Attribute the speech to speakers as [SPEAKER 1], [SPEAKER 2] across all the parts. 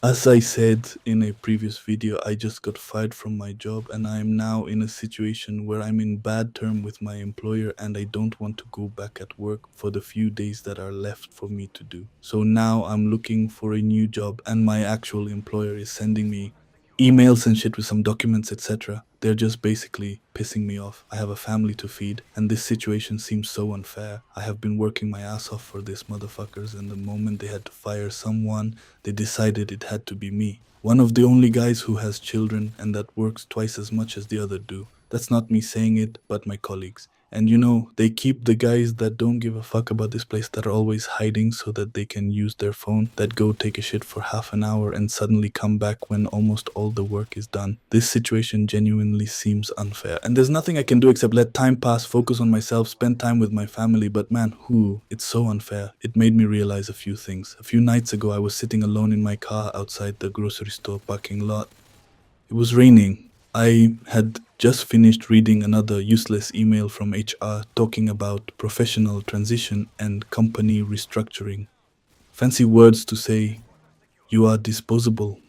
[SPEAKER 1] As I said in a previous video, I just got fired from my job and I am now in a situation where I'm in bad term with my employer and I don't want to go back at work for the few days that are left for me to do. So now I'm looking for a new job and my actual employer is sending me emails and shit with some documents, etc. They're just basically pissing me off. I have a family to feed, and this situation seems so unfair. I have been working my ass off for these motherfuckers, and the moment they had to fire someone, they decided it had to be me. One of the only guys who has children and that works twice as much as the other do. That's not me saying it, but my colleagues. And you know, they keep the guys that don't give a fuck about this place that are always hiding so that they can use their phone, that go take a shit for half an hour and suddenly come back when almost all the work is done. This situation genuinely seems unfair. And there's nothing I can do except let time pass, focus on myself, spend time with my family. But man, it's so unfair. It made me realize a few things. A few nights ago, I was sitting alone in my car outside the grocery store parking lot. It was raining. I had just finished reading another useless email from HR talking about professional transition and company restructuring. Fancy words to say, you are disposable.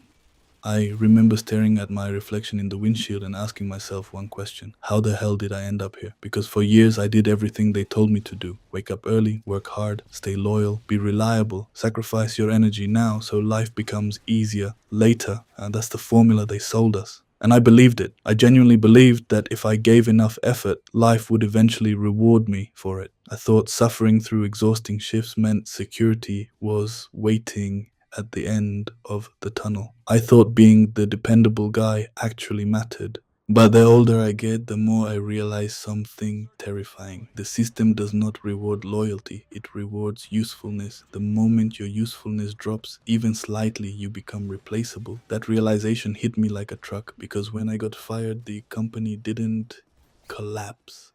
[SPEAKER 1] I remember staring at my reflection in the windshield and asking myself one question. How the hell did I end up here? Because for years I did everything they told me to do. Wake up early, work hard, stay loyal, be reliable, sacrifice your energy now so life becomes easier later. And that's the formula they sold us. And I believed it. I genuinely believed that if I gave enough effort, life would eventually reward me for it. I thought suffering through exhausting shifts meant security was waiting at the end of the tunnel. I thought being the dependable guy actually mattered. But the older I get, the more I realize something terrifying. The system does not reward loyalty, it rewards usefulness. The moment your usefulness drops, even slightly, you become replaceable. That realization hit me like a truck because when I got fired, the company didn't collapse.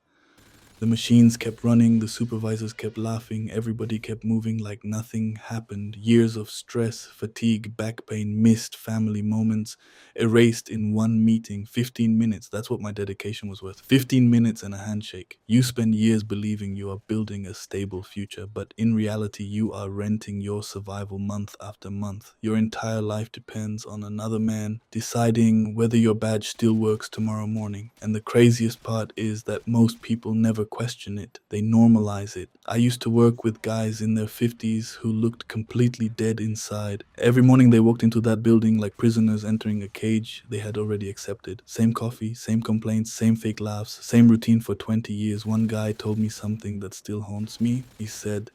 [SPEAKER 1] The machines kept running, the supervisors kept laughing, everybody kept moving like nothing happened. Years of stress, fatigue, back pain, missed family moments, erased in one meeting. 15 minutes, that's what my dedication was worth. 15 minutes and a handshake. You spend years believing you are building a stable future, but in reality, you are renting your survival month after month. Your entire life depends on another man deciding whether your badge still works tomorrow morning. And the craziest part is that most people never question it, they normalize it. I used to work with guys in their 50s who looked completely dead inside. Every morning they walked into that building like prisoners entering a cage they had already accepted. Same coffee, same complaints, same fake laughs, same routine for 20 years. One guy told me something that still haunts me. He said,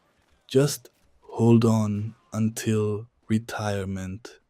[SPEAKER 1] just hold on until retirement.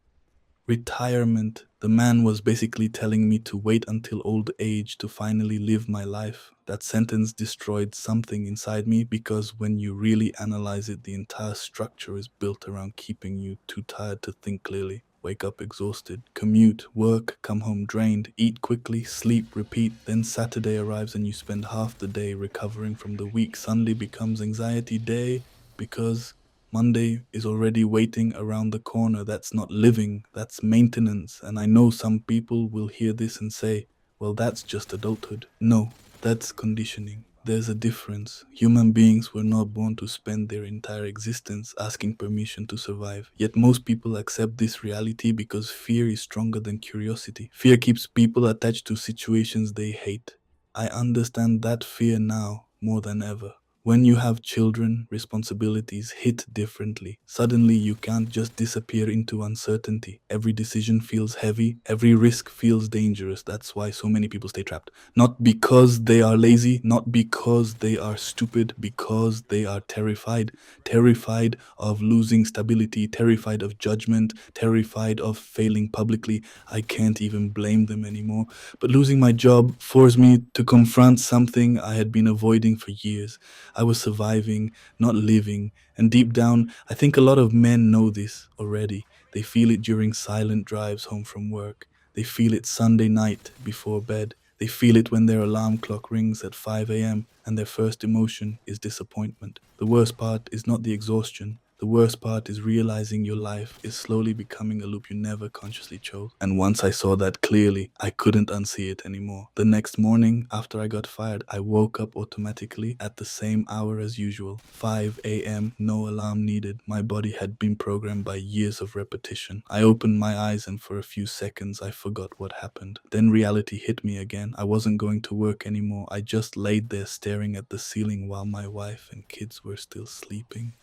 [SPEAKER 1] Retirement. The man was basically telling me to wait until old age to finally live my life. That sentence destroyed something inside me because when you really analyze it, the entire structure is built around keeping you too tired to think clearly. Wake up exhausted, commute, work, come home drained, eat quickly, sleep, repeat. Then Saturday arrives and you spend half the day recovering from the week. Sunday becomes anxiety day because Monday is already waiting around the corner. That's not living, that's maintenance. And I know some people will hear this and say, well, that's just adulthood. No, that's conditioning. There's a difference. Human beings were not born to spend their entire existence asking permission to survive. Yet most people accept this reality because fear is stronger than curiosity. Fear keeps people attached to situations they hate. I understand that fear now more than ever. When you have children, responsibilities hit differently. Suddenly, you can't just disappear into uncertainty. Every decision feels heavy, every risk feels dangerous. That's why so many people stay trapped. Not because they are lazy, not because they are stupid, because they are terrified. Terrified of losing stability, terrified of judgment, terrified of failing publicly. I can't even blame them anymore. But losing my job forced me to confront something I had been avoiding for years. I was surviving, not living. And deep down, I think a lot of men know this already. They feel it during silent drives home from work. They feel it Sunday night before bed. They feel it when their alarm clock rings at 5 a.m. and their first emotion is disappointment. The worst part is not the exhaustion. The worst part is realizing your life is slowly becoming a loop you never consciously chose. And once I saw that clearly, I couldn't unsee it anymore. The next morning, after I got fired, I woke up automatically at the same hour as usual. 5 a.m., no alarm needed. My body had been programmed by years of repetition. I opened my eyes and for a few seconds I forgot what happened. Then reality hit me again. I wasn't going to work anymore. I just laid there staring at the ceiling while my wife and kids were still sleeping.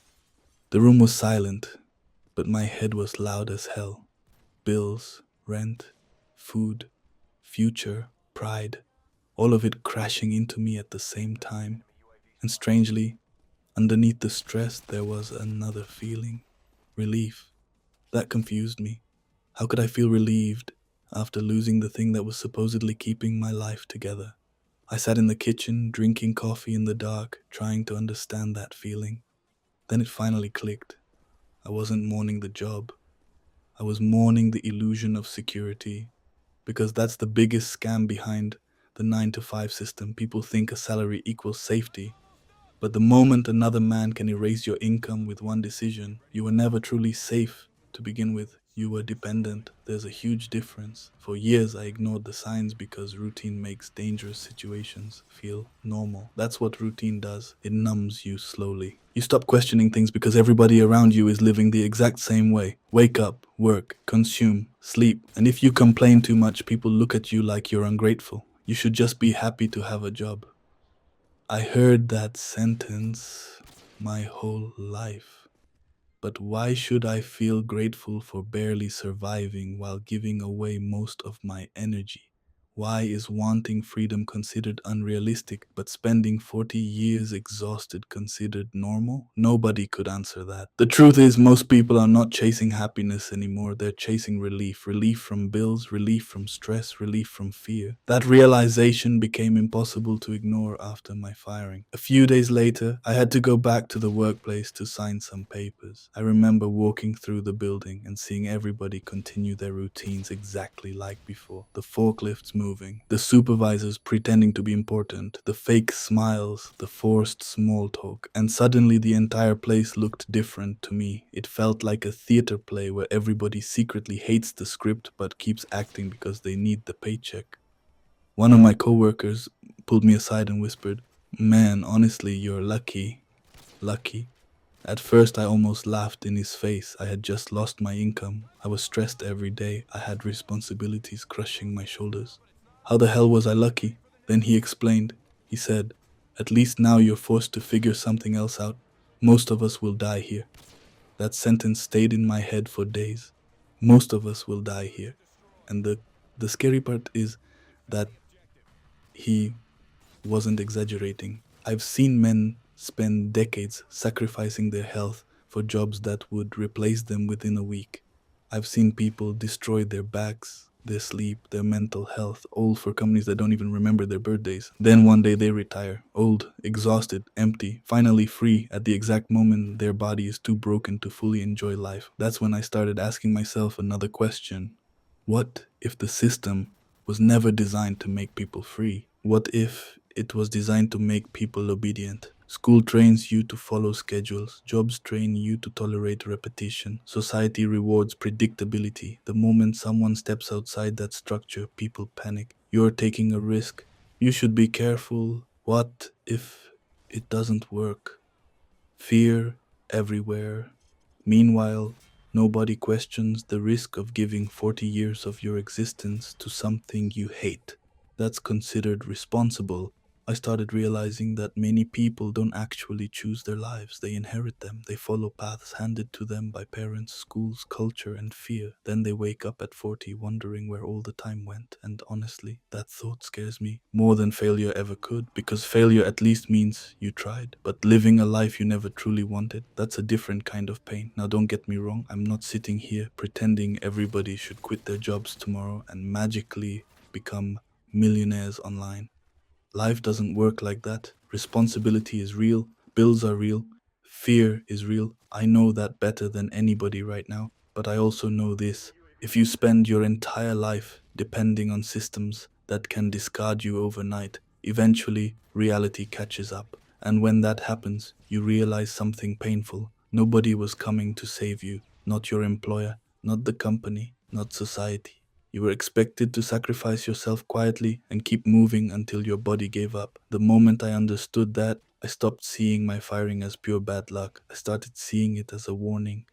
[SPEAKER 1] The room was silent, but my head was loud as hell. Bills, rent, food, future, pride, all of it crashing into me at the same time. And strangely, underneath the stress, there was another feeling: relief. That confused me. How could I feel relieved after losing the thing that was supposedly keeping my life together? I sat in the kitchen, drinking coffee in the dark, trying to understand that feeling. Then it finally clicked. I wasn't mourning the job. I was mourning the illusion of security, because that's the biggest scam behind the 9 to 5 system. People think a salary equals safety, but the moment another man can erase your income with one decision, you were never truly safe to begin with. You were dependent. There's a huge difference. For years, I ignored the signs because routine makes dangerous situations feel normal. That's what routine does. It numbs you slowly. You stop questioning things because everybody around you is living the exact same way. Wake up, work, consume, sleep. And if you complain too much, people look at you like you're ungrateful. You should just be happy to have a job. I heard that sentence my whole life. But why should I feel grateful for barely surviving while giving away most of my energy? Why is wanting freedom considered unrealistic, but spending 40 years exhausted considered normal? Nobody could answer that. The truth is, most people are not chasing happiness anymore. They're chasing relief. Relief from bills, relief from stress, relief from fear. That realization became impossible to ignore after my firing. A few days later, I had to go back to the workplace to sign some papers. I remember walking through the building and seeing everybody continue their routines exactly like before. The forklifts moving, the supervisors pretending to be important, the fake smiles, the forced small talk, and suddenly the entire place looked different to me. It felt like a theater play where everybody secretly hates the script but keeps acting because they need the paycheck. One of my coworkers pulled me aside and whispered, "Man, honestly, you're lucky." Lucky? At first, I almost laughed in his face. I had just lost my income. I was stressed every day. I had responsibilities crushing my shoulders. How the hell was I lucky? Then he explained. He said, "At least now you're forced to figure something else out. Most of us will die here." That sentence stayed in my head for days. Most of us will die here. And the scary part is that he wasn't exaggerating. I've seen men spend decades sacrificing their health for jobs that would replace them within a week. I've seen people destroy their backs, their sleep, their mental health, all for companies that don't even remember their birthdays. Then one day they retire, old, exhausted, empty, finally free at the exact moment their body is too broken to fully enjoy life. That's when I started asking myself another question. What if the system was never designed to make people free? What if it was designed to make people obedient? School trains you to follow schedules, jobs train you to tolerate repetition, society rewards predictability. The moment someone steps outside that structure, people panic. You're taking a risk. You should be careful. What if it doesn't work? Fear everywhere. Meanwhile, nobody questions the risk of giving 40 years of your existence to something you hate. That's considered responsible. I started realizing that many people don't actually choose their lives, they inherit them. They follow paths handed to them by parents, schools, culture, and fear. Then they wake up at 40 wondering where all the time went. And honestly, that thought scares me more than failure ever could, because failure at least means you tried. But living a life you never truly wanted, that's a different kind of pain. Now, don't get me wrong, I'm not sitting here pretending everybody should quit their jobs tomorrow and magically become millionaires online. Life doesn't work like that. Responsibility is real, bills are real, fear is real. I know that better than anybody right now, but I also know this. If you spend your entire life depending on systems that can discard you overnight, eventually reality catches up. And when that happens, you realize something painful. Nobody was coming to save you, not your employer, not the company, not society. You were expected to sacrifice yourself quietly and keep moving until your body gave up. The moment I understood that, I stopped seeing my firing as pure bad luck. I started seeing it as a warning.